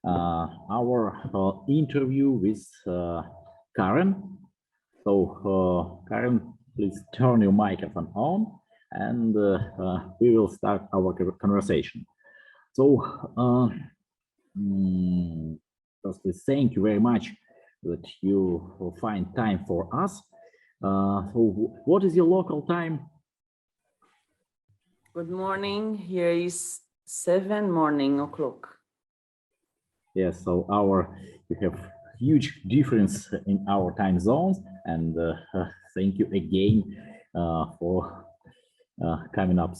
our interview with Karen. So, Karen, please turn your microphone on, and we will start our conversation. So, firstly, thank you very much that you find time for us. So, what is your local time? Good morning. Here is 7 morning o'clock. Yes, so we have huge difference in our time zones, and thank you again for coming up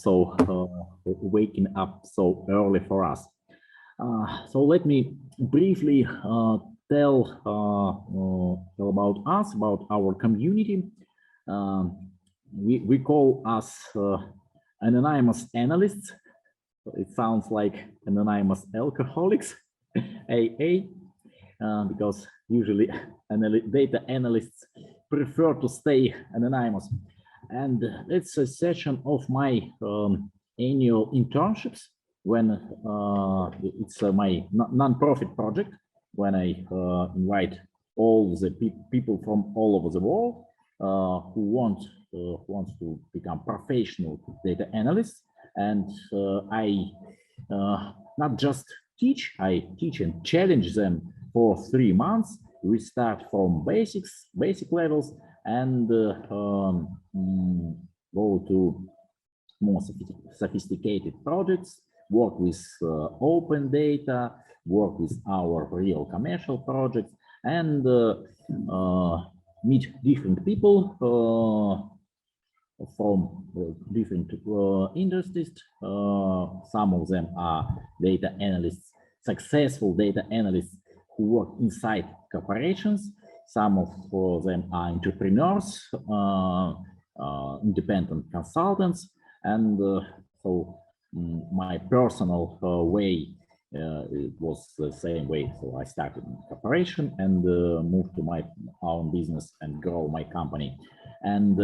waking up so early for us. So let me briefly tell about us, about our community. We call us anonymous analysts. It sounds like anonymous alcoholics. AA, because usually data analysts prefer to stay anonymous. And it's a session of my annual internships when it's my non-profit project, when I invite all the people from all over the world who want to become professional data analysts. And I not just teach, I teach and challenge them for 3 months. We start from basic levels and go to more sophisticated projects, work with open data, work with our real commercial projects, and meet different people from different industries. Some of them are data analysts, successful data analysts who work inside corporations. Some of them are entrepreneurs, independent consultants, and so my personal way, it was the same way. So I started in corporation and moved to my own business and grow my company. And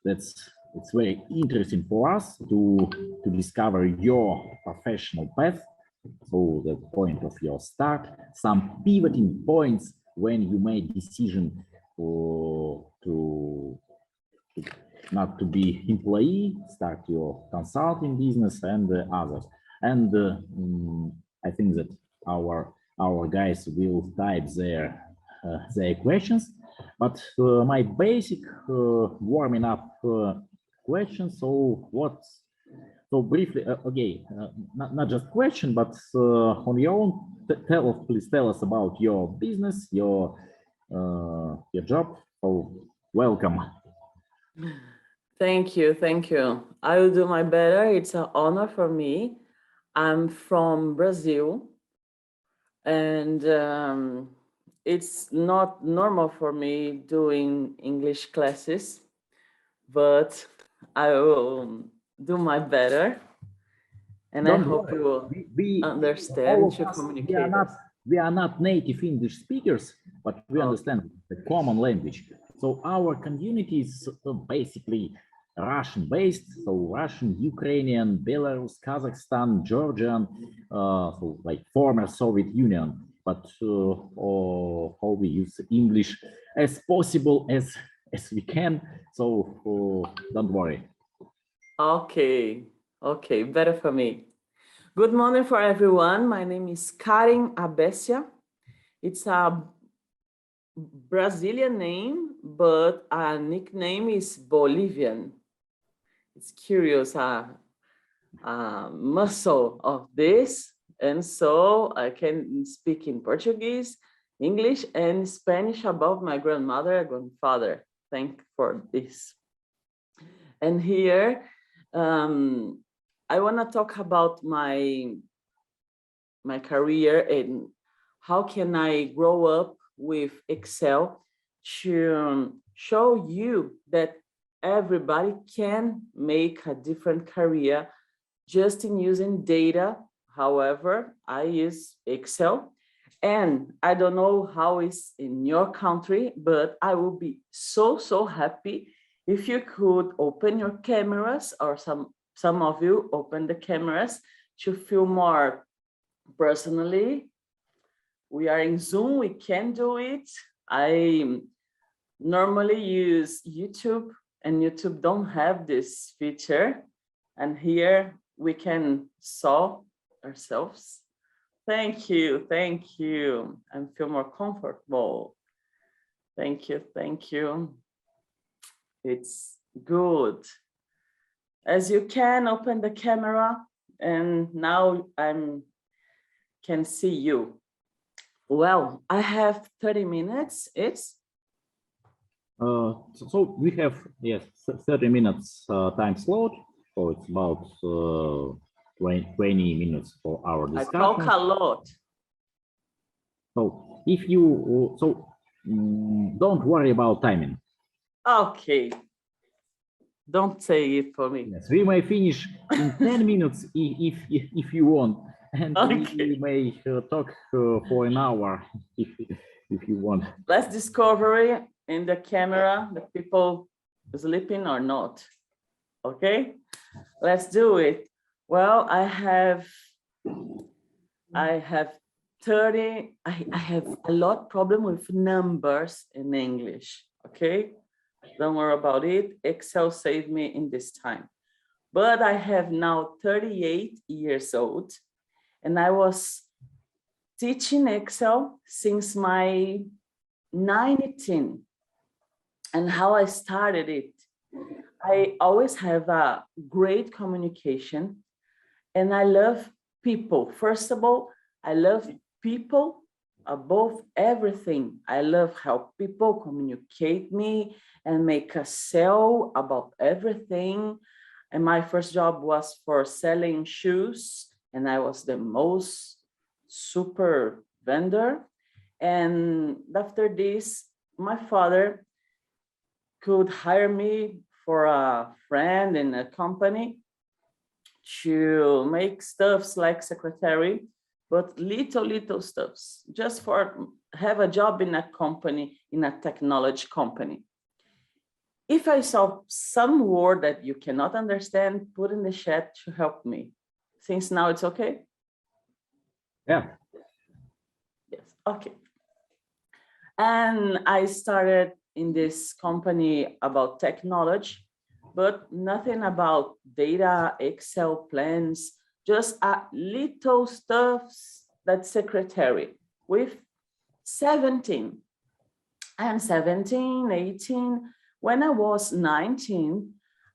it's very interesting for us to discover your professional path. So the point of your start, some pivoting points when you made decision to not to be employee, start your consulting business, and others. And I think that our guys will type their questions. But my basic warming up question. So briefly, okay, not just question, but on your own, please tell us about your business, your job. So welcome. Thank you. I will do my better. It's an honor for me. I'm from Brazil, and it's not normal for me doing English classes, but I will do my better, and I hope you will understand to communicate. We are not native English speakers, but we understand the common language. So our community is basically Russian-based, so Russian, Ukrainian, Belarus, Kazakhstan, Georgian, so like former Soviet Union. But how we use English as possible as we can. So don't worry. Okay, better for me. Good morning for everyone. My name is Karen Abessia. It's a Brazilian name, but our nickname is Bolivian. It's curious, muscle of this. And so I can speak in Portuguese, English, and Spanish about my grandmother and grandfather. Thank for this. And here, I want to talk about my career and how can I grow up with Excel to show you that everybody can make a different career just in using data. However, I use Excel, and I don't know how it's in your country, but I will be so happy if you could open your cameras, or some of you open the cameras to feel more personally we are in Zoom, we can do it. I normally use YouTube, and YouTube don't have this feature. And here we can saw ourselves. Thank you, thank you. I feel more comfortable. Thank you, thank you. It's good. As you can open the camera, and now I can see you. Well, I have 30 minutes. It's so we have, yes, 30 minutes time slot. So it's about 20 minutes for our I discussion. talk a lot. So if you, don't worry about timing. Okay. Don't say it for me. Yes, we may finish in 10 minutes if you want, and Okay. we may talk for an hour if you want. Let's discover in the camera the people sleeping or not. Okay, let's do it. Well, I have 30. I have a lot problem with numbers in English. Okay, don't worry about it. Excel saved me in this time. But I have now 38 years old, and I was teaching Excel since my 19. And how I started it, I always have a great communication, and I love people. First of all, I love people above everything. I love how people communicate me and make a sell about everything. And my first job was for selling shoes, and I was the most super vendor. And after this, my father could hire me for a friend in a company to make stuffs like secretary, but little stuffs, just for have a job in a company, in a technology company. If I saw some word that you cannot understand, put in the chat to help me. Since now it's okay? Yeah. Yes, okay. And I started in this company about technology, but nothing about data, Excel plans, just a little stuffs that secretary with 17. I'm 17, 18. When I was 19,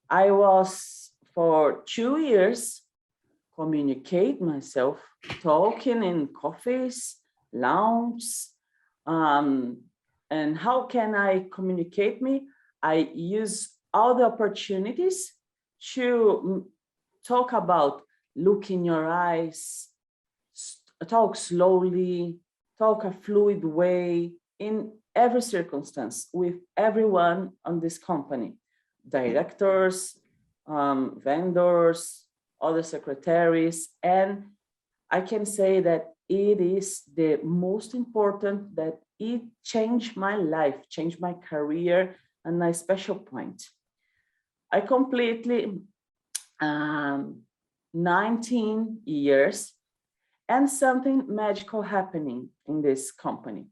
I was for 2 years communicate myself, talking in coffees, lounges, and how can I communicate me? I use all the opportunities to talk about look in your eyes, talk slowly, talk a fluid way in every circumstance with everyone on this company, directors, vendors, other secretaries, and I can say that it is the most important that it changed my life, changed my career, and a special point. I completely 19 years and something magical happening in this company.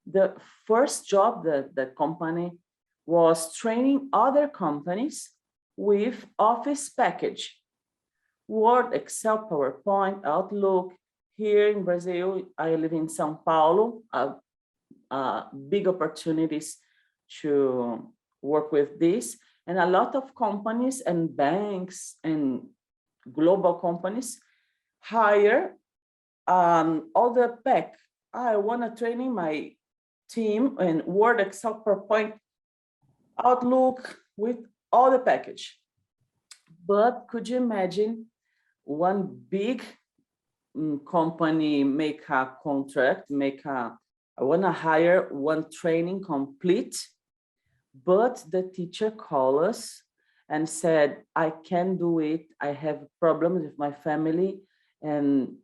The first job that the company was training other companies with Office package, Word, Excel, PowerPoint, Outlook. Here in Brazil, I live in São Paulo, big opportunities to work with this. And a lot of companies and banks and global companies hire all the pack. I want to train my team in Word, Excel, PowerPoint, Outlook with all the package. But could you imagine one big company make a contract, I want to hire one training complete, but the teacher called us and said, I can't do it. I have problems with my family. And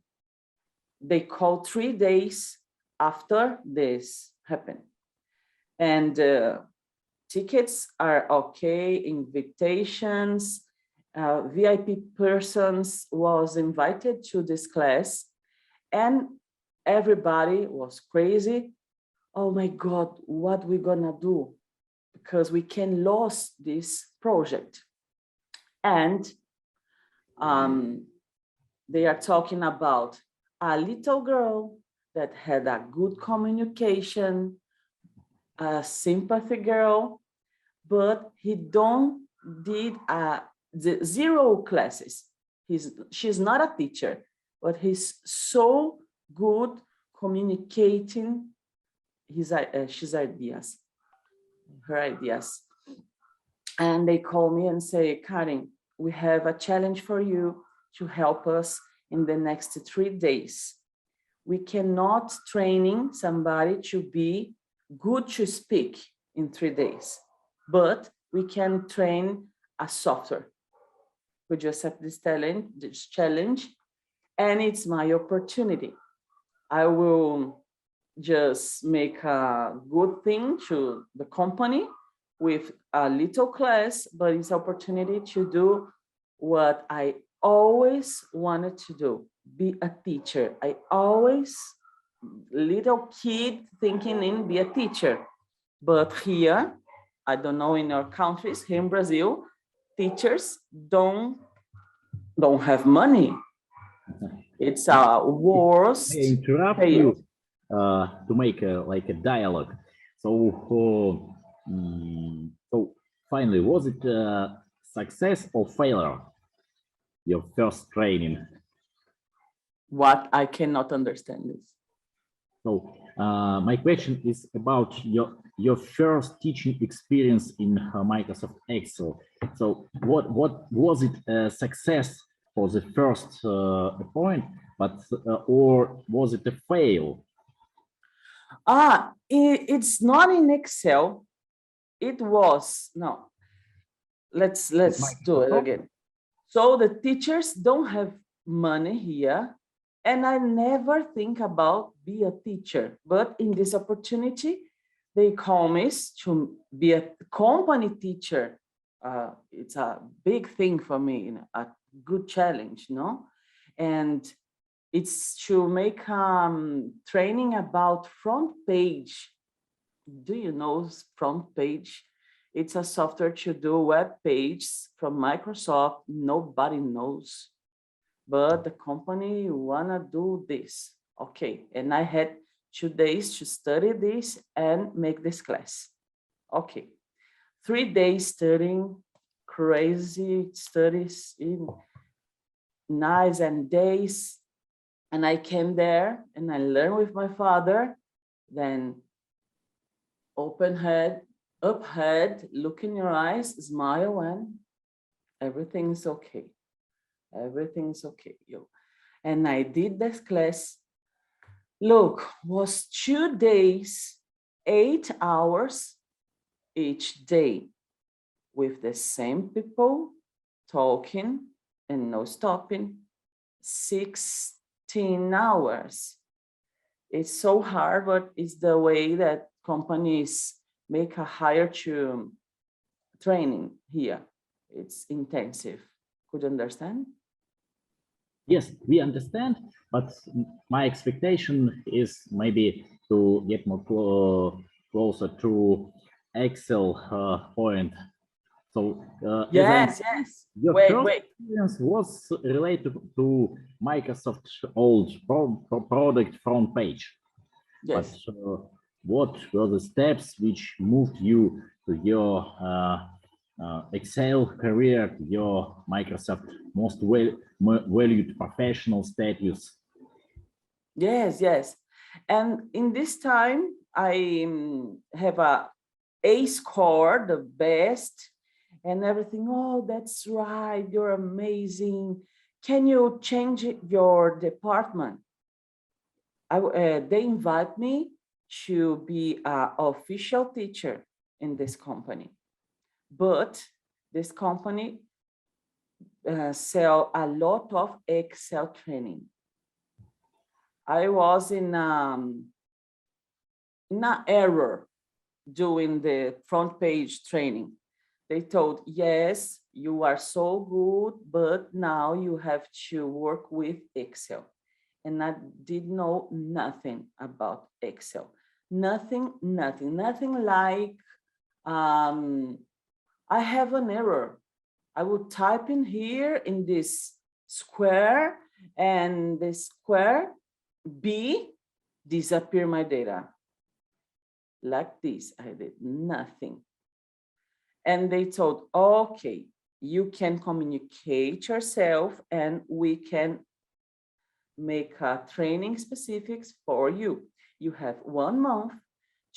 they called 3 days after this happened. And tickets are okay, invitations, VIP persons was invited to this class. And everybody was crazy. Oh my God, what we gonna do? Because we can lose this project. And they are talking about a little girl that had a good communication, a sympathy girl, but he don't did the 0 classes. She's not a teacher, but he's so good communicating her ideas. And they call me and say, Karen, we have a challenge for you to help us in the next 3 days. We cannot training somebody to be good to speak in 3 days, but we can train a software. Could you accept this challenge? And it's my opportunity. I will just make a good thing to the company with a little class, but it's opportunity to do what I always wanted to do, be a teacher. I always, little kid thinking in be a teacher. But here, I don't know in our countries, here in Brazil, teachers don't have money. It's a worst. I interrupt you to make like a dialogue. So, so finally, was it a success or failure? Your first training. What I cannot understand is. So my question is about your first teaching experience in Microsoft Excel. So what was it a success for the first point, but or was it a fail? It's not in Excel. It was no. Let's do it again. So the teachers don't have money here, and I never think about be a teacher. But in this opportunity, they call me to be a company teacher. It's a big thing for me, a good challenge, no? And it's to make training about front page. Do you know front page? It's a software to do web pages from Microsoft. Nobody knows, but the company wanna do this. Okay, and I had 2 days to study this and make this class. Okay, 3 days studying, crazy studies in nights and days. And I came there and I learned with my father, then open head, up head, look in your eyes, smile, and everything's okay. Everything's okay, yo. And I did this class. Look, was 2 days, 8 hours each day with the same people talking and no stopping, 16 hours. It's so hard, but it's the way that companies make a hire to training here. It's intensive. Could you understand? Yes, we understand, but my expectation is maybe to get more closer to Excel point. So yes. Your Wait. experience was related to Microsoft's old product front page. Yes. But what were the steps which moved you to your Excel career, to your Microsoft most valued professional status? Yes. And in this time, I have A score, the best, and everything. Oh, that's right. You're amazing. Can you change your department? They invite me to be an official teacher in this company. But this company sell a lot of Excel training. I was in an error doing the front page training. They told, yes, you are so good, but now you have to work with Excel. and I did know nothing about Excel. Nothing like, I have an error. I would type in here in this square, and the square B disappear my data. Like this, I did nothing. And they told, okay, you can communicate yourself and we can make a training specifics for you. You have 1 month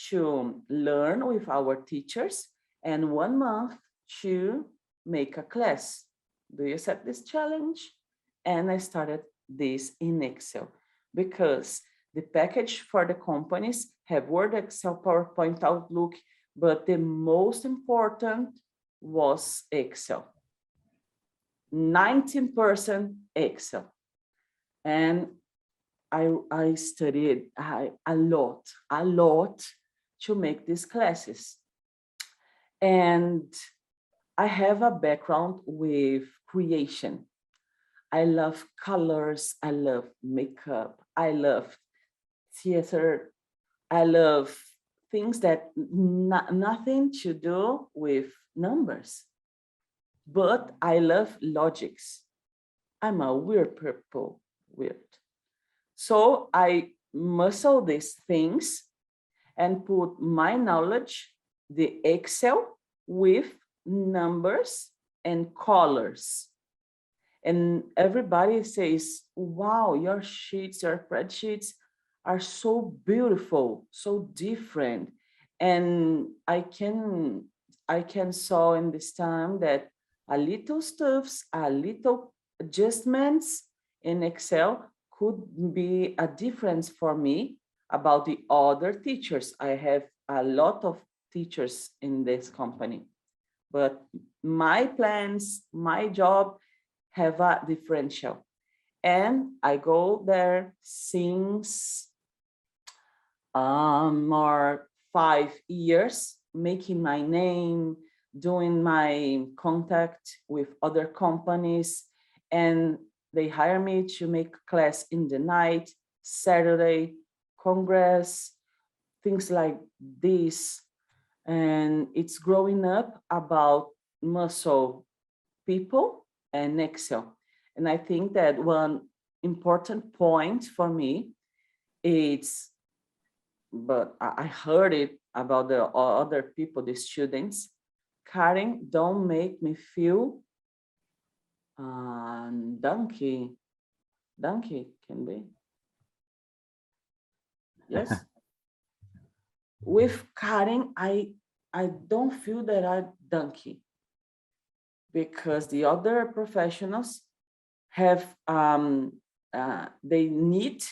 to learn with our teachers and 1 month to make a class. Do you accept this challenge? And I started this in Excel because the package for the companies have Word, Excel, PowerPoint, Outlook, but the most important was Excel. 19% Excel. And I studied a lot to make these classes. And I have a background with creation. I love colors, I love makeup, I love theater, I love things that nothing to do with numbers. But I love logics. I'm a weird people, weird. So I muscle these things and put my knowledge, the Excel, with numbers and colors. And everybody says, wow, your sheets, your spreadsheets are so beautiful, so different. And I can saw in this time that a little stuffs, a little adjustments in Excel could be a difference for me about the other teachers. I have a lot of teachers in this company, but my plans, my job have a differential. And I go there since more 5 years, making my name, doing my contact with other companies, and they hire me to make class in the night, Saturday, Congress, things like this. And it's growing up about muscle people and Excel. And I think that one important point for me is, but I heard it about the other people, the students, Karen, don't make me feel donkey can be. Yes. With Karen, I don't feel that I'm donkey because the other professionals have they need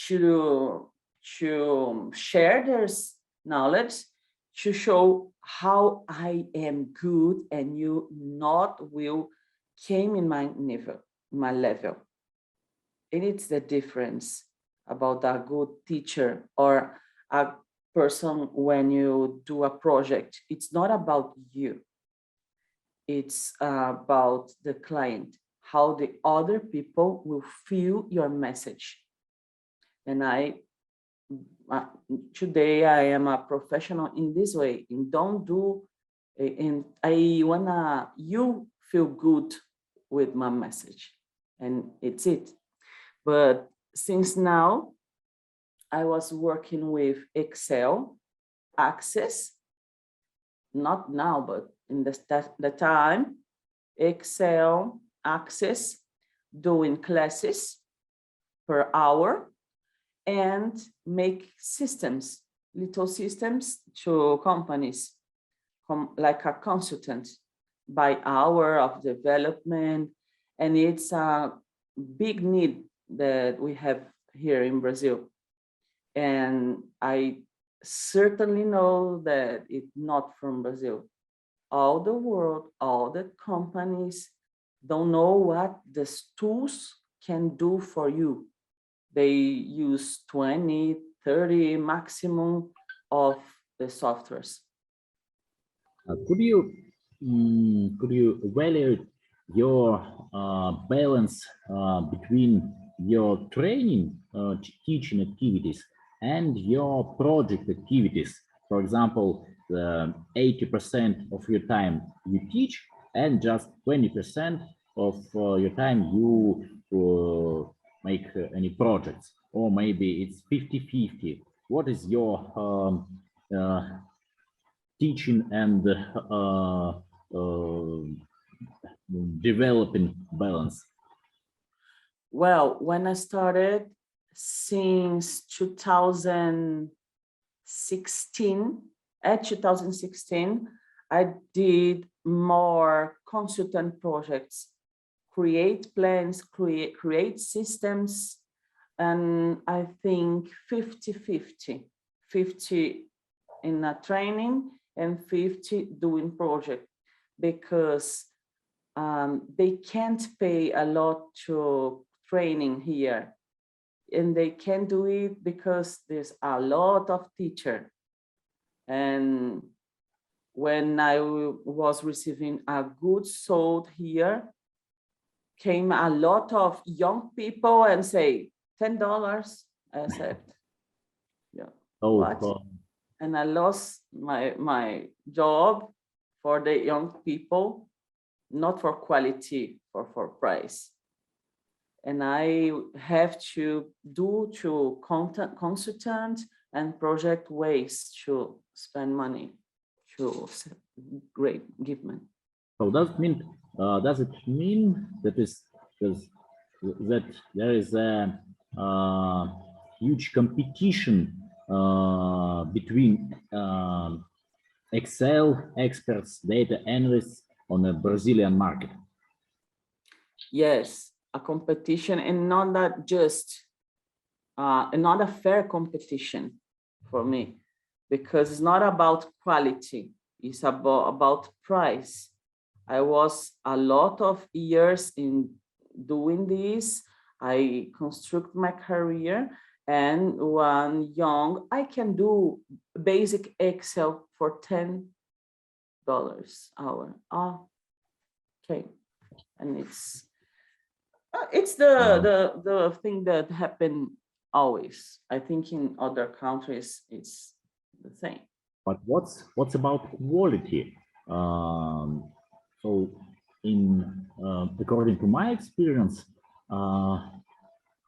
to share their knowledge to show how I am good and you not will came in my level. And it's the difference about a good teacher or a person when you do a project. It's not about you. It's about the client, how the other people will feel your message. And today I am a professional in this way, and don't do, and I wanna you feel good with my message, and it's it. But since now, I was working with Excel, Access, not now, but in the time, Excel, Access, doing classes per hour, and make systems, little systems to companies, like a consultant by hour of development. And it's a big need that we have here in Brazil. And I certainly know that it's not from Brazil. All the world, all the companies don't know what the tools can do for you. They use 20, 30 maximum of the softwares. Could you evaluate your balance between your training, teaching activities and your project activities. For example, 80% of your time you teach and just 20% of your time you make any projects, or maybe it's 50-50. What is your teaching and developing balance? Well, when I started since 2016, I did more consultant projects, create plans, create systems, and I think 50-50, 50 in a training and 50 doing project, because they can't pay a lot to training here, and they can do it because there's a lot of teacher. And when I was receiving a good sold here, came a lot of young people and say $10. I said, yeah, what? And I lost my job for the young people, not for quality, for price. And I have to do to consultant and project ways to spend money to give money. So does it mean that there is a huge competition between Excel experts, data analysts on the Brazilian market? Yes, a competition, and not that just not a fair competition for me, because it's not about quality, it's about price. I was a lot of years in doing this. I construct my career, and when young, I can do basic Excel for $10 hour. Okay, and it's the thing that happened always. I think in other countries it's the same. But what's about quality? So according to my experience,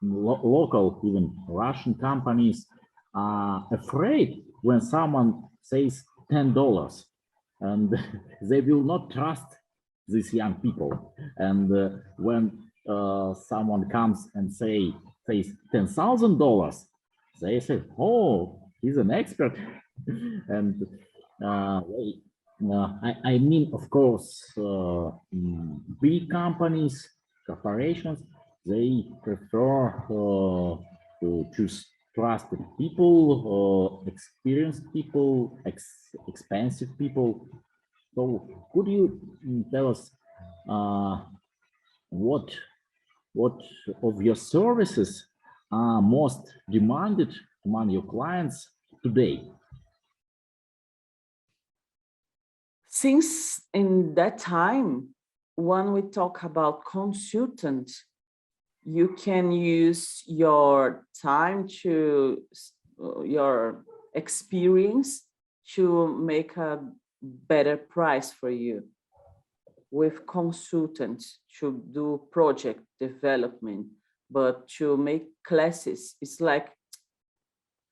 local, even Russian companies are afraid when someone says $10, and they will not trust these young people. And when someone comes and says $10,000, they say, "Oh, he's an expert." And I mean, of course, big companies, corporations, they prefer to choose trusted people, experienced people, expensive people. So could you tell us what of your services are most demanded among your clients today? Since in that time, when we talk about consultant, you can use your time to your experience to make a better price for you. With consultants to do project development, but to make classes, it's like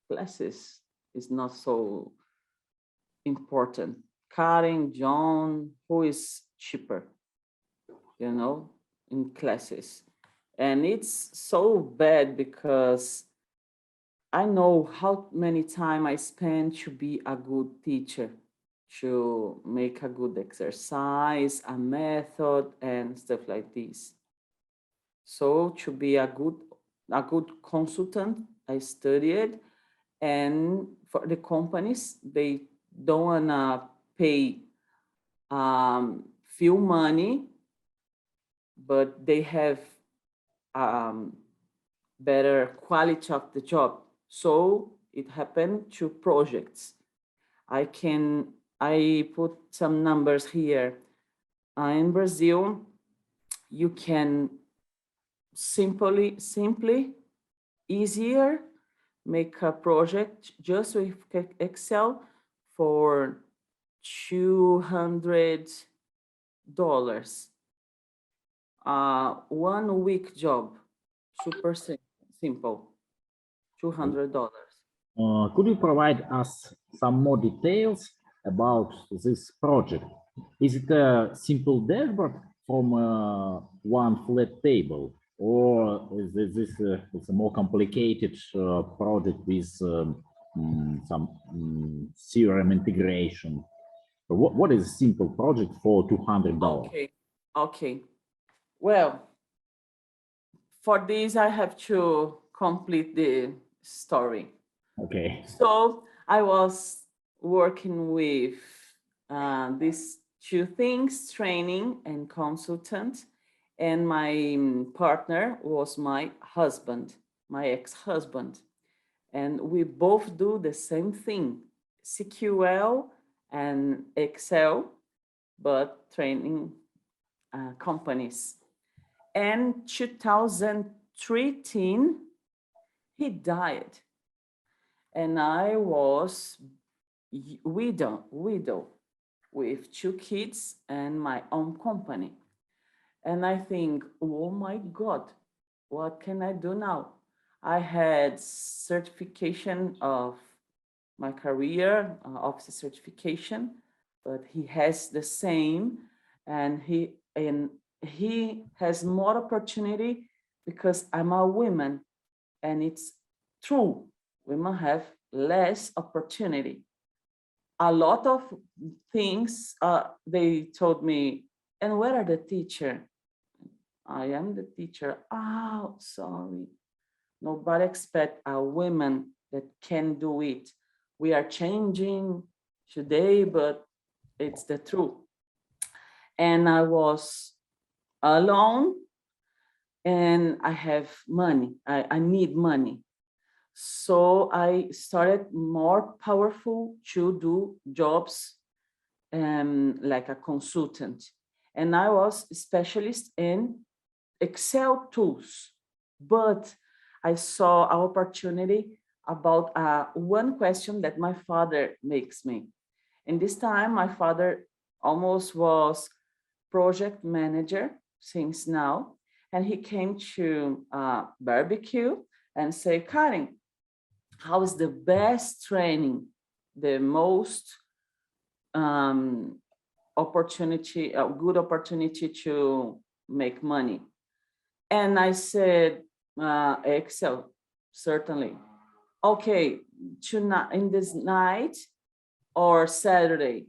classes is not so important. Karen, John, who is cheaper, you know, in classes. And it's so bad because I know how many time I spend to be a good teacher, to make a good exercise, a method and stuff like this. So to be a good consultant, I studied, and for the companies, they don't wanna pay few money, but they have better quality of the job. So it happened to projects. I put some numbers here. In Brazil, you can simply easier, make a project just with Excel for $200. 1 week job, super simple, $200. Could you provide us some more details about this project? Is it a simple dashboard from one flat table, or is this it's a more complicated project with some CRM integration? What is a simple project for $200? Okay. Well, for this, I have to complete the story. Okay. So I was working with these two things, training and consultant. And my partner was my husband, my ex-husband. And we both do the same thing, CQL and Excel, but training companies. And 2013, he died. And I was widow with 2 kids and my own company. And I think, oh my God, what can I do now? I had certification of my career, officer certification, but he has the same, and he has more opportunity because I'm a woman, and it's true. Women have less opportunity. A lot of things they told me, and where are the teacher? I am the teacher. Oh, sorry. Nobody expect a woman that can do it. We are changing today, but it's the truth. And I was alone, and I have money. I need money. So I started more powerful to do jobs like a consultant. And I was a specialist in Excel tools, but I saw an opportunity about one question that my father makes me. And this time my father almost was project manager since now. And he came to barbecue and say, Karen, how is the best training, the most opportunity, a good opportunity to make money? And I said, Excel, certainly. Okay, tonight, in this night or Saturday.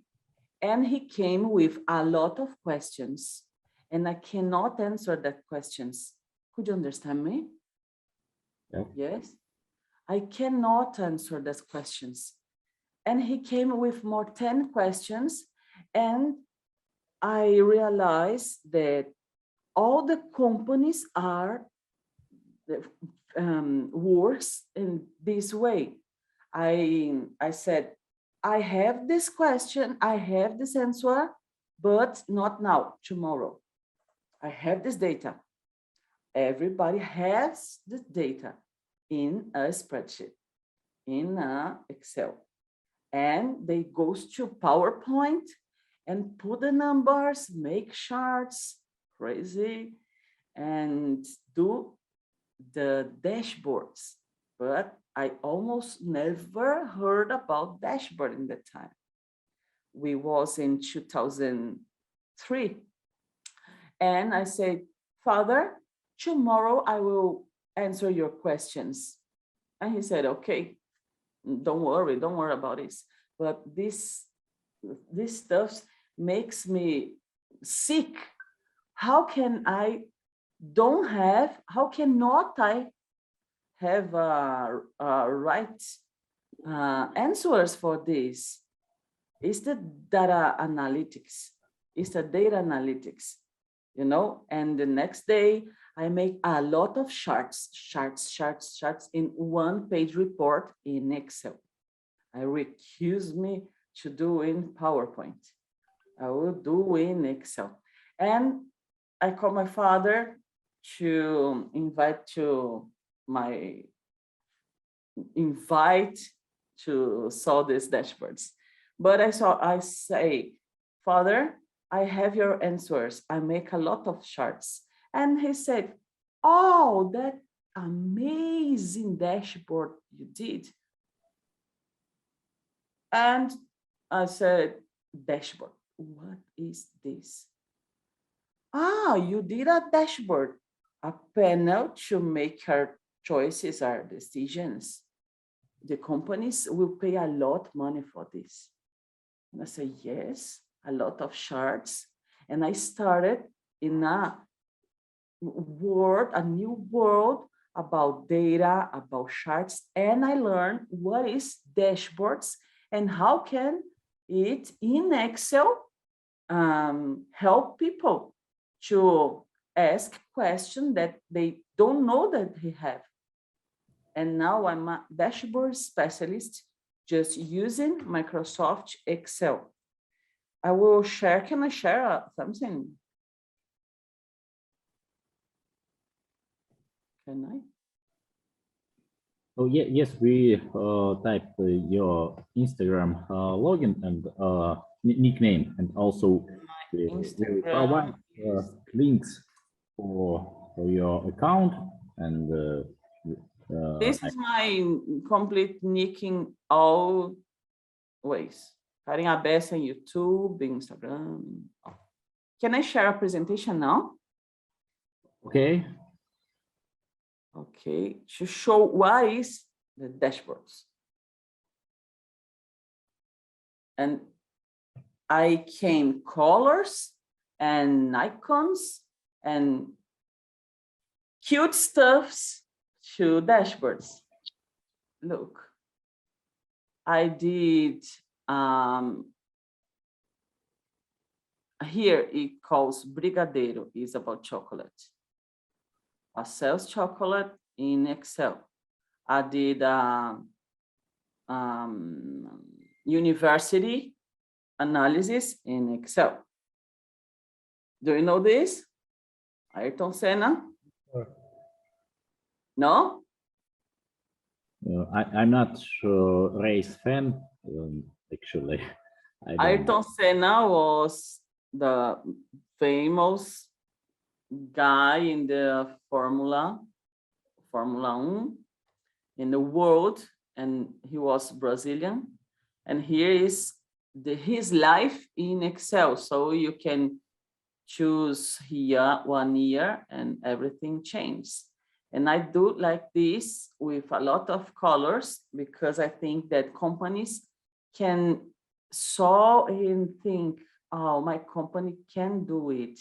And he came with a lot of questions, and I cannot answer that questions. Could you understand me? Yeah. Yes. I cannot answer those questions. And he came with more 10 questions, and I realized that all the companies are works in this way. I said, I have this question, I have this answer, but not now, tomorrow. I have this data. Everybody has the data in a spreadsheet, in a Excel. And they goes to PowerPoint and put the numbers, make charts, crazy, and do the dashboards. But I almost never heard about dashboard in that time. We was in 2003. And I said, Father, tomorrow I will answer your questions. And he said, okay, don't worry about this. But this stuff makes me sick. How cannot I have right answers for this? It's the data analytics. It's the data analytics, and the next day I make a lot of charts in 1-page report in Excel. I recuse me to do in PowerPoint. I will do in Excel. And I call my father to invite to solve these dashboards. But I say, Father, I have your answers. I make a lot of charts. And he said, oh, that amazing dashboard you did. And I said, dashboard, what is this? Ah, you did a dashboard, a panel to make our choices, our decisions. The companies will pay a lot of money for this. And I said, yes, a lot of charts. And I started in a new world about data, about charts, and I learned what is dashboards and how can it in Excel help people to ask questions that they don't know that they have. And now I'm a dashboard specialist just using Microsoft Excel. I will share, can I share something? Can I? Oh, yeah, yes, we type your Instagram login and nickname, and also we provide links for your account. And this is my complete nicking all ways. Karina Bessa in YouTube, Instagram. Can I share a presentation now? Okay. Okay, to show what is the dashboards. And I came colors and icons and cute stuffs to dashboards. Look, I did, here it calls Brigadeiro, is about chocolate. I sells chocolate in Excel. I did university analysis in Excel. Do you know this? Ayrton Senna? No? I'm not a race fan, actually. Ayrton Senna was the famous guy in the Formula 1 in the world, and he was Brazilian. And here is his life in Excel. So you can choose here 1 year and everything changes. And I do like this with a lot of colors because I think that companies can saw and think, oh, my company can do it.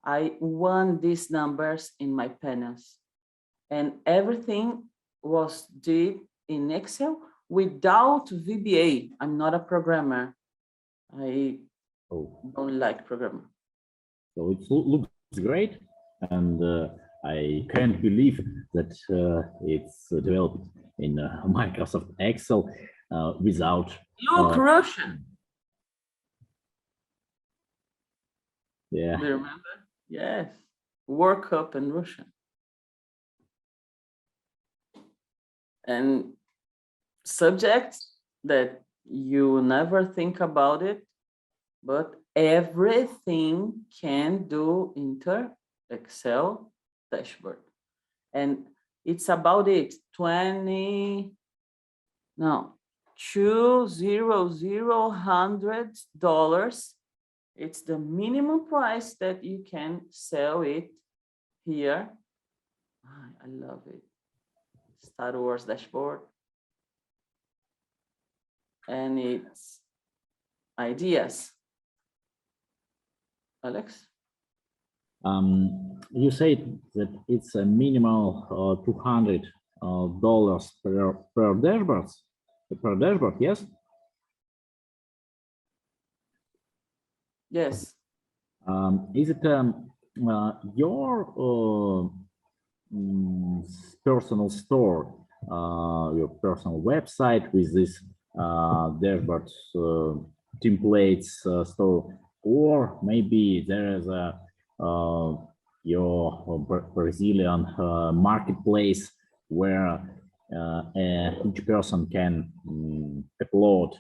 I want these numbers in my panels. And everything was did in Excel without VBA. I'm not a programmer. I don't like programming. So it looks great, and I can't believe that it's developed in Microsoft Excel without. Look, Russian. Yeah. Do you remember? Yes. Work up in Russian. And subjects that you never think about it, but everything can do inter Excel dashboard. And it's about it, $2,000. It's the minimum price that you can sell it here. I love it. Star Wars dashboard. And it's ideas. Alex? You said that it's a minimal $200 per dashboard, yes? Yes. Is it your personal store, your personal website with this dashboard templates store, or maybe there is a your Brazilian marketplace where each person can upload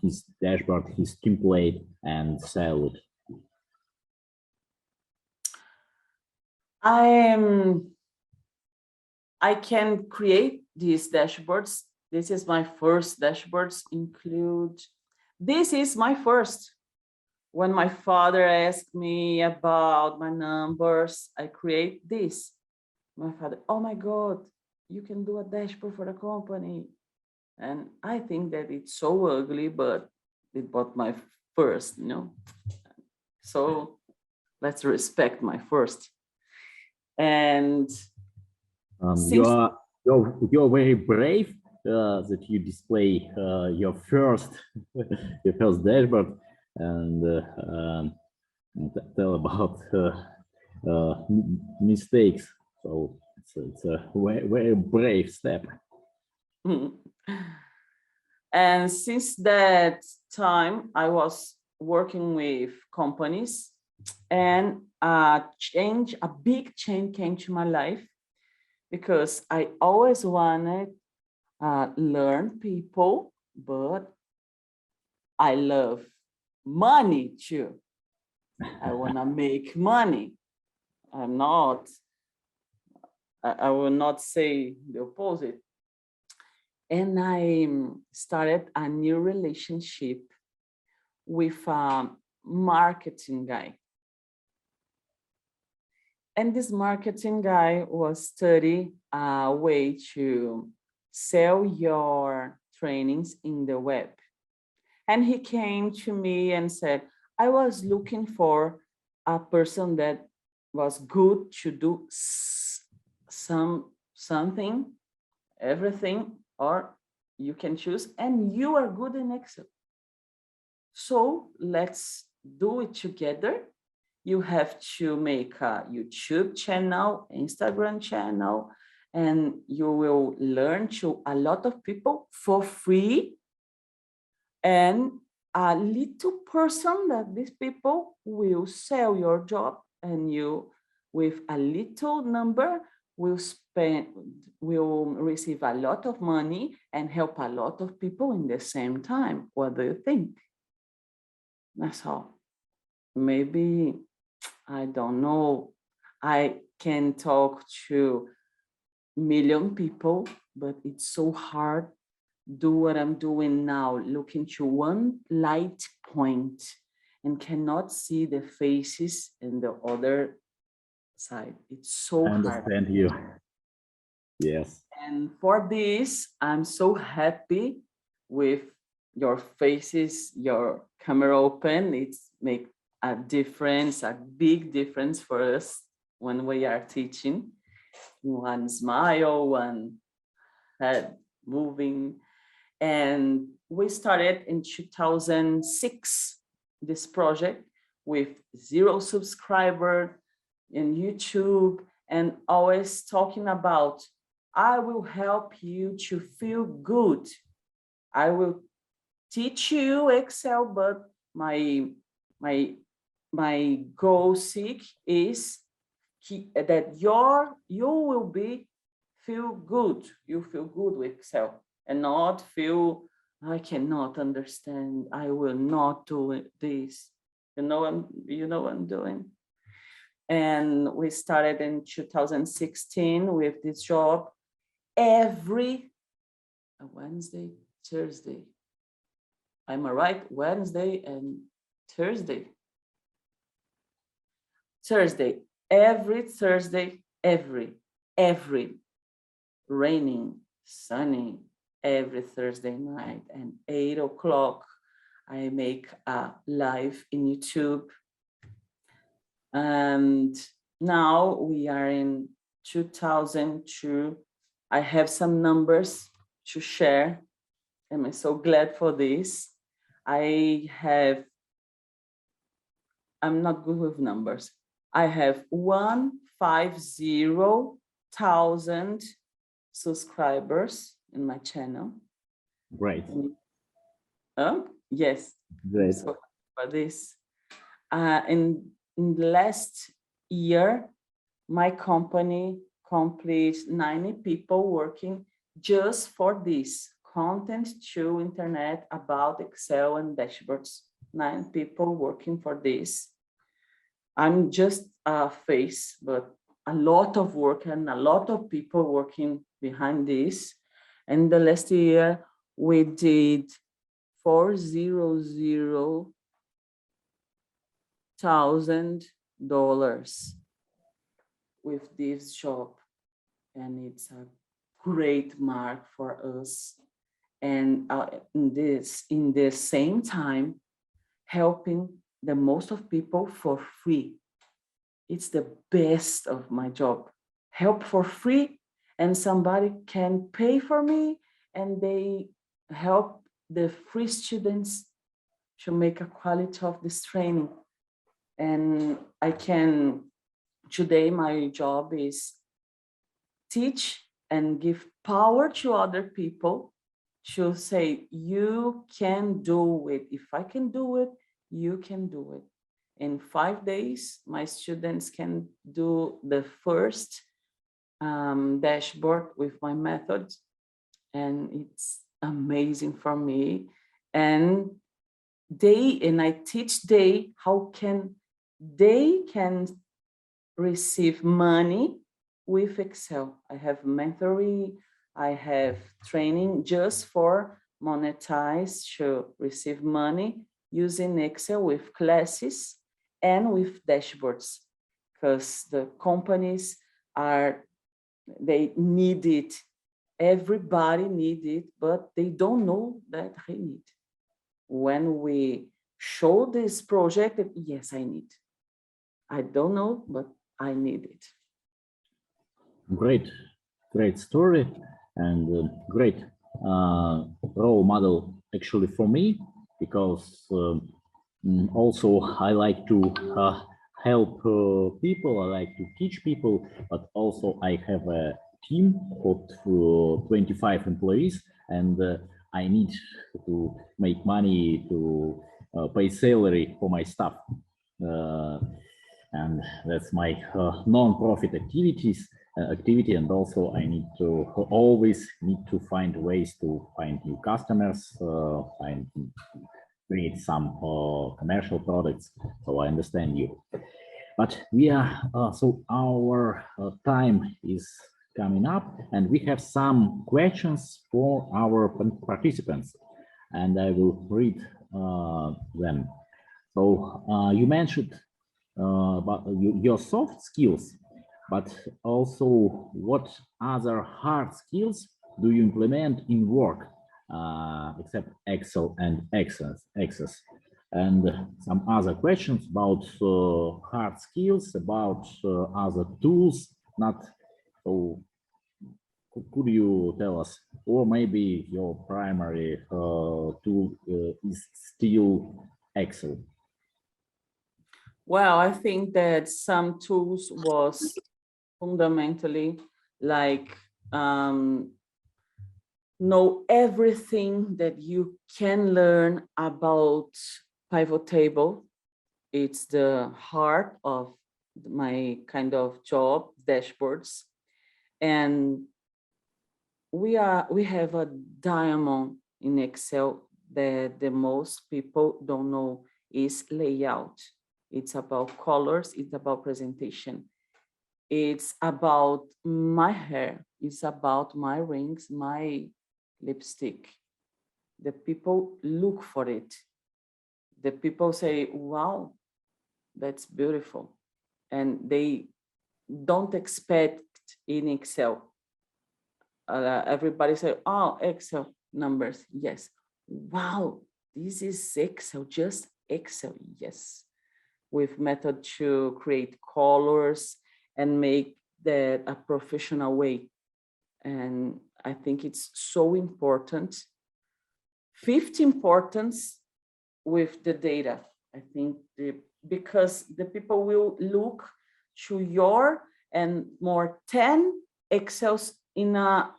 his dashboard, his template, and sell it? I can create these dashboards. This is my first dashboards include. This is my first. When my father asked me about my numbers, I create this. My father, oh my God, you can do a dashboard for the company. And I think that it's so ugly, but it was my first, you know. So let's respect my first. And you're very brave that you display your first dashboard and tell about mistakes. So it's a very brave step. And since that time, I was working with companies, and a big change came to my life, because I always wanted learn people, but I love money too. I want to make money. I will not say the opposite. And I started a new relationship with a marketing guy. And this marketing guy was studying a way to sell your trainings in the web. And he came to me and said, I was looking for a person that was good to do something, everything, or you can choose, and you are good in Excel. So let's do it together. You have to make a YouTube channel, Instagram channel, and you will learn to a lot of people for free. And a little person that these people will sell your job, and you, with a little number, will receive a lot of money and help a lot of people in the same time. What do you think? That's all. Maybe, I don't know, I can talk to million people, but it's so hard do what I'm doing now, look into one light point and cannot see the faces in the other side. It's so hard. I understand you. Yes. And for this, I'm so happy with your faces, your camera open. It's make a difference, a big difference for us when we are teaching. One smile, one head moving. And we started in 2006, this project, with 0 subscribers in YouTube, and always talking about, I will help you to feel good. I will teach you Excel, but my goal is that you will feel good. You feel good with Excel, and not feel, I cannot understand, I will not do this. You know what I'm doing. And we started in 2016 with this job every Wednesday, Thursday. Am I right? Wednesday and Thursday. Every Thursday, every raining, sunny, every Thursday night, and 8 o'clock, I make a live in YouTube. And now we are in 2002. I have some numbers to share. I'm so glad for this. I'm not good with numbers. I have 150,000 subscribers in my channel. Great. Yes. Great. So for this, in the last year, my company completes 90 people working just for this content to internet about Excel and dashboards. 9 people working for this. I'm just a face, but a lot of work and a lot of people working behind this. And the last year we did $400,000 with this job, and it's a great mark for us. And in the same time, helping the most of people for free. It's the best of my job. Help for free, and somebody can pay for me, and they help the free students to make a quality of this training. And today my job is teach and give power to other people to say, you can do it. If I can do it, you can do it. In 5 days, my students can do the first dashboard with my methods, and it's amazing for me. And I teach how they can receive money with Excel. I have mentoring, I have training just for monetize to receive money using Excel with classes and with dashboards, because the companies they need it. Everybody needs it, but they don't know that they need. When we show this project, yes, I need. I don't know, but I need it. Great story, and great role model actually for me, because also I like to help people, I like to teach people, but also I have a team of 25 employees, and I need to make money to pay salary for my staff. And that's my non-profit activity, and also I need to always find ways to find new customers, create some commercial products. So I understand you, but we are so our time is coming up, and we have some questions for our participants, and I will read them. So you mentioned about your soft skills, but also what other hard skills do you implement in work except Excel and Access? And some other questions about hard skills, about other tools. Not so. Could you tell us, or maybe your primary tool is still Excel? Well, I think that some tools was fundamentally like know everything that you can learn about pivot table. It's the heart of my kind of job, dashboards. And we have a diamond in Excel that the most people don't know is layout. It's about colors, it's about presentation. It's about my hair, it's about my rings, my lipstick. The people look for it. The people say, wow, that's beautiful. And they don't expect in Excel. Everybody say, oh, Excel numbers, yes. Wow, this is Excel, just Excel, yes. With method to create colors and make that a professional way. And I think it's so important. Fifth importance with the data. I think because the people will look to your and more 10 Excels in a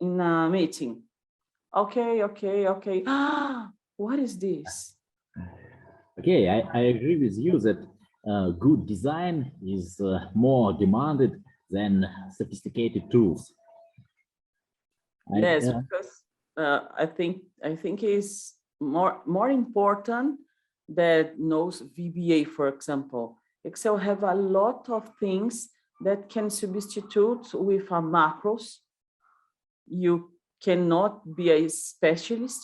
meeting. Okay. Ah, what is this? Okay, I agree with you that good design is more demanded than sophisticated tools. Yes, because I think it's more important that knows VBA, for example. Excel have a lot of things that can substitute with a macros. You cannot be a specialist,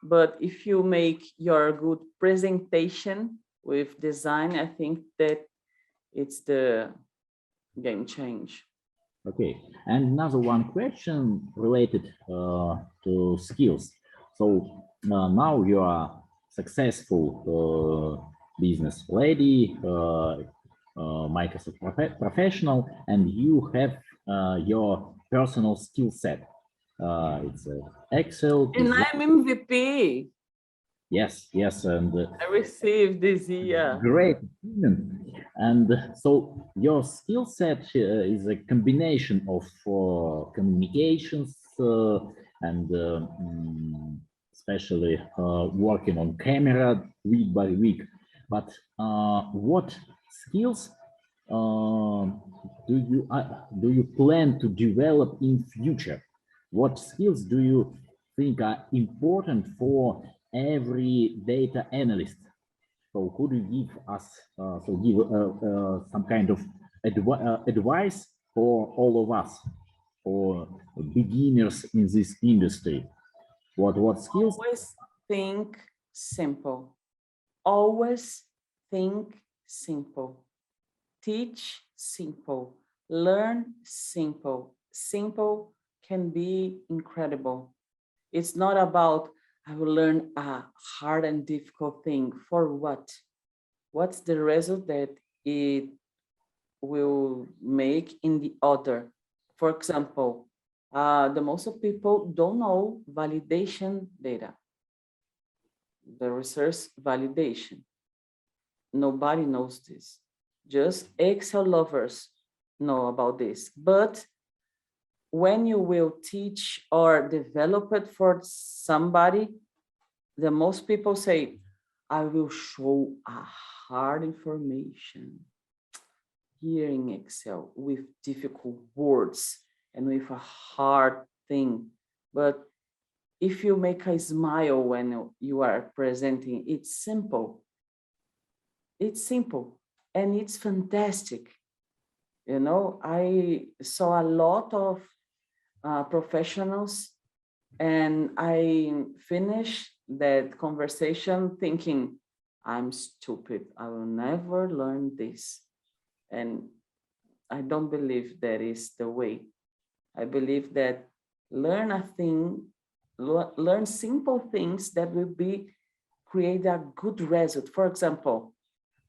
but if you make your good presentation with design, I think that it's the game change. Okay, and another one question related to skills. So now you are successful business lady, Microsoft professional, and you have your personal skill set. It's Excel. And I'm MVP. Yes, yes, and I received this year. great. And so your skill set is a combination of communications and especially working on camera week by week. But what skills do you plan to develop in future? What skills do you think are important for every data analyst? So could you give us some kind of advice for all of us, for beginners in this industry? What skills? Always think simple. Always think simple. Teach simple. Learn simple. Simple can be incredible. It's not about I will learn a hard and difficult thing. For what? What's the result that it will make in the other? For example, the most of people don't know validation data, the research validation. Nobody knows this. Just Excel lovers know about this. But when you will teach or develop it for somebody, the most people say, I will show a hard information here in Excel with difficult words and with a hard thing. But if you make a smile when you are presenting, it's simple. It's simple and it's fantastic. You know, I saw a lot of professionals and I finished that conversation thinking, I'm stupid. I will never learn this. And I don't believe that is the way. I believe that learn a thing, learn simple things that will be create a good result. For example,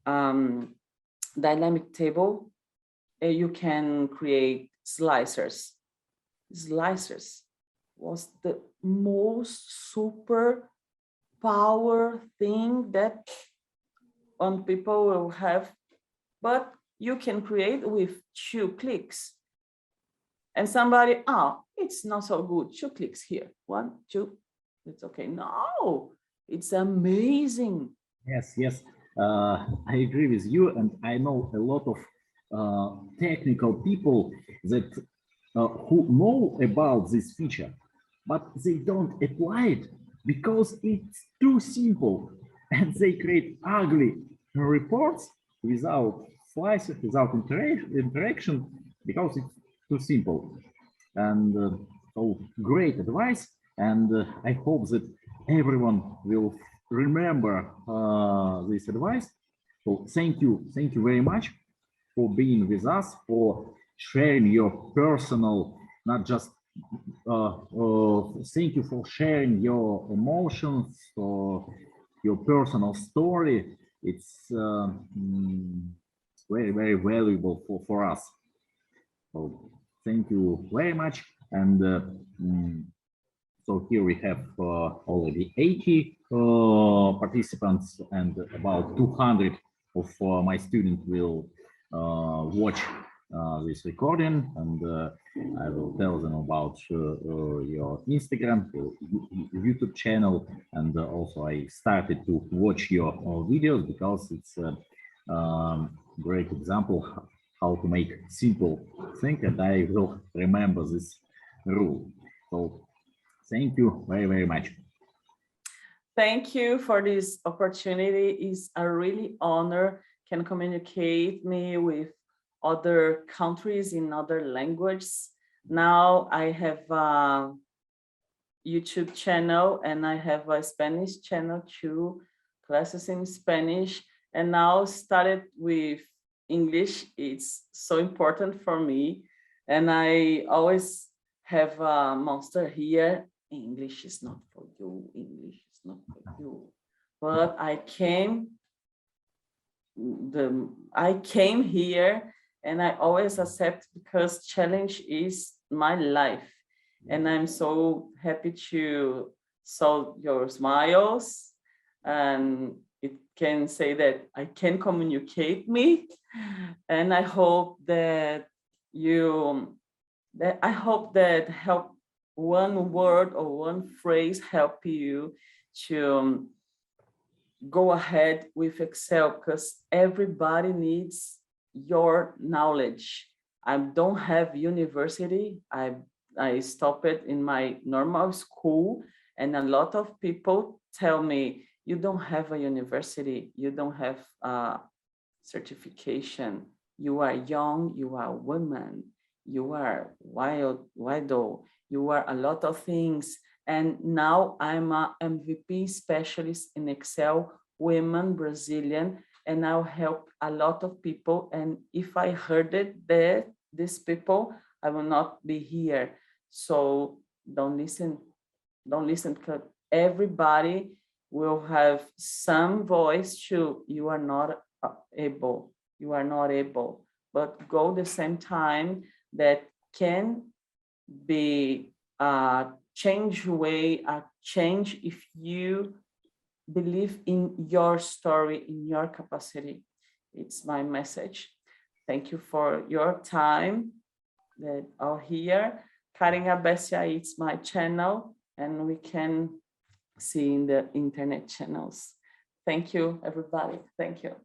dynamic table, you can create slicers. Slicers was the most super power thing that people will have, but you can create with 2 clicks. And somebody, oh, it's not so good. 2 clicks here. 1, 2, it's okay. No, it's amazing. Yes, yes, I agree with you, and I know a lot of technical people that who know about this feature, but they don't apply it because it's too simple, and they create ugly reports without slices, without interaction, because it's too simple. And so great advice, and I hope that everyone will remember this advice. So thank you very much for being with us, for sharing your personal, not just thank you for sharing your emotions or your personal story. It's very, very valuable for us. So thank you very much. And so here we have already 80 participants, and about 200 of my students will watch this recording, and I will tell them about your Instagram, your YouTube channel, and also I started to watch your videos because it's great example how to make simple thing, and I will remember this rule. So thank you very, very much. Thank you for this opportunity. It's a really honor can communicate me with other countries in other languages. Now I have a YouTube channel and I have a Spanish channel too, classes in Spanish, and now started with English. It's so important for me. And I always have a monster here. English is not for you. English is not for you. But I came here and I always accept because challenge is my life. And I'm so happy to saw your smiles, and it can say that I can communicate me. And I hope that help one word or one phrase help you to go ahead with Excel, because everybody needs your knowledge. I don't have university. I stopped it in my normal school, and a lot of people tell me, you don't have a university, you don't have a certification, you are young, you are a woman, you are widow, you are a lot of things. And now I'm a MVP specialist in Excel, women, Brazilian, and I'll help a lot of people. And if I heard it that these people, I will not be here. So don't listen, because everybody will have some voice too. You are not able, but go the same time that can be a change way, a change if you believe in your story, in your capacity. It's my message. Thank you for your time that are here. Karen Abessia, it's my channel, and we can see in the internet channels. Thank you, everybody. Thank you.